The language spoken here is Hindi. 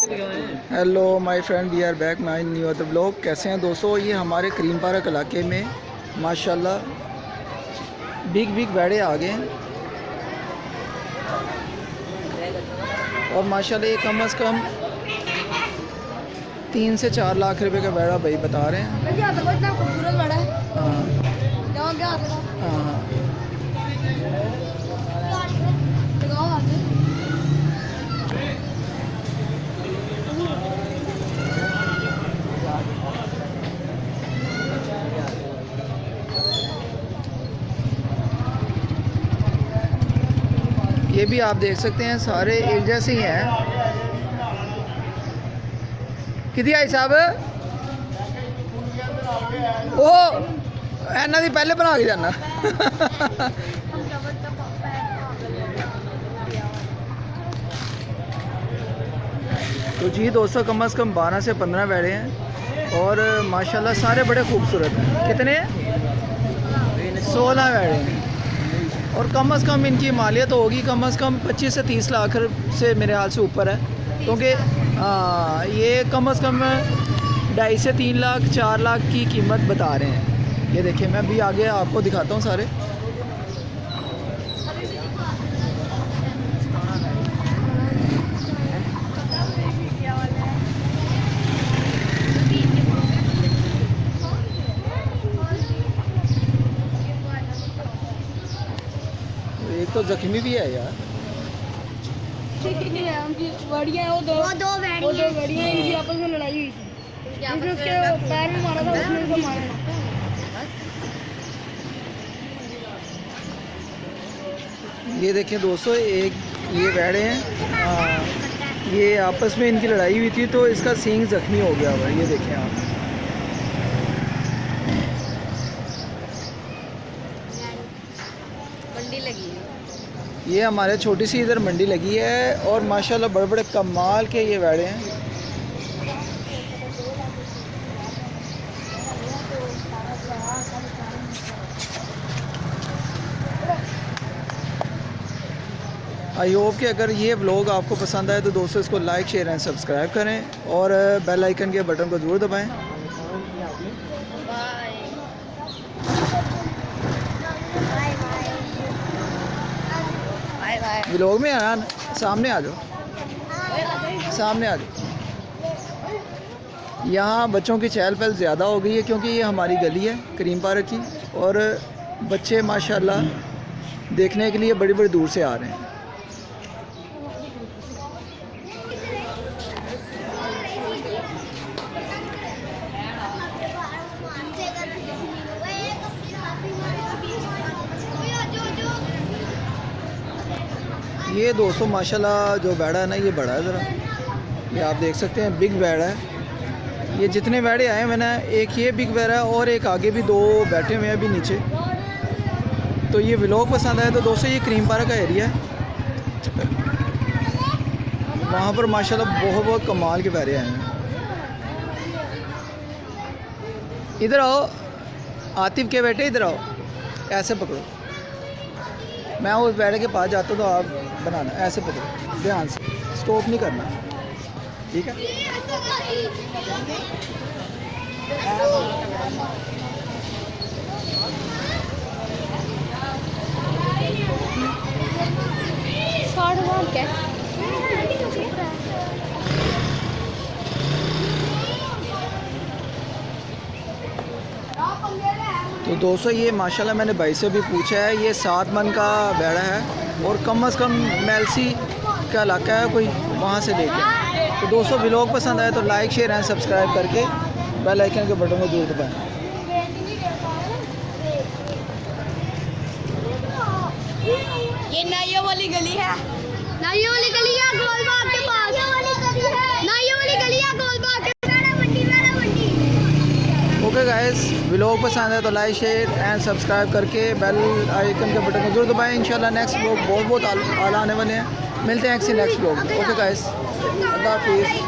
Hello my friend, we are back my new other blog. कैसे हैं दोस्तों? ये हमारे करीम पार्क इलाके में माशाल्लाह बिग बैड़े आ गए हैं और माशाल्लाह ये कम से कम 3 से 4 लाख रुपए का बैड़ा भाई बता रहे हैं। हाँ, ये भी आप देख सकते हैं सारे एक जैसे ही हैं। किधी आई साहब ओ एना दी पहले बना के जाना। तो जी दोस्तों, कम से कम 12 से 15 बैठे हैं और माशाल्लाह सारे बड़े खूबसूरत हैं। कितने? 16 बैठे हैं और कम से कम इनकी मालियत होगी कम से कम 25 से 30 लाख से मेरे हाल से ऊपर है, क्योंकि ये कम से कम 2.5 से 3 लाख 4 लाख की कीमत बता रहे हैं। ये देखिए, मैं भी आगे आपको दिखाता हूँ सारे। एक तो जख्मी भी है यार। बढ़िया है, वो दो बढ़िया इनकी आपस में लड़ाई हुई थी, उसके पैर में मारा था, उसने उसको मारा। ये देखें दोस्तों, एक ये बैठे हैं, ये आपस में इनकी लड़ाई हुई थी तो इसका सींग जख्मी हो गया हुआ है। ये देखें आप, मंडी लगी है। ये हमारे छोटी सी इधर मंडी लगी है और माशाल्लाह बड़े बड़े कमाल के ये बैठे हैं। आई होप कि अगर ये व्लॉग आपको पसंद आए तो दोस्तों इसको लाइक शेयर एंड सब्सक्राइब करें और बेल आइकन के बटन को ज़रूर दबाएं। व्लॉग में आना, सामने आ जाओ, सामने आ जाओ। यहाँ बच्चों की चहल पहल ज़्यादा हो गई है क्योंकि ये हमारी गली है करीम पार्क की और बच्चे माशाल्लाह देखने के लिए बड़ी बड़ी दूर से आ रहे हैं। ये दोस्तों माशाल्लाह जो बैड़ा है ना, ये बड़ा है ज़रा, ये आप देख सकते हैं बिग बैड़ा है। ये जितने बैड़े आए हैं मैंने, एक ये बिग बैड़ा है और एक आगे भी 2 बैठे हुए हैं अभी नीचे। तो ये व्लॉग पसंद आया तो दोस्तों ये करीम पार्क का एरिया है, वहाँ पर माशाल्लाह बहुत कमाल के बैड़े आए हैं। इधर आओ आतिफ के बेटे, इधर आओ, ऐसे पकड़ो, मैं उस बैठे के पास जाता हूँ तो आप बनाना, ऐसे पकड़ो ध्यान से, स्टॉप नहीं करना, ठीक है? तो दोस्तों ये माशाल्लाह मैंने भाई से भी पूछा है, ये 7 मन का बैड़ा है और कम से कम मेलसी का इलाका है कोई, वहाँ से लेके। तो दोस्तों व्लॉग पसंद आए तो लाइक शेयर एंड सब्सक्राइब करके बेल आइकन के बटन को जरूर दबाएं। ये नाइयों वाली गली है, नाइयों वाली गली है गोलबाग के पास, नाइयों वाली गली है गोलबाग के। ओके गाइस, व्लॉग पसंद है तो लाइक शेयर एंड सब्सक्राइब करके बेल आइकन के बटन को जरूर दबाएं। इंशाल्लाह नेक्स्ट व्लॉग बहुत आला आने वाले हैं। मिलते हैं नेक्स्ट व्लॉग में। ओके गाइस, अल्लाह हाफिज़।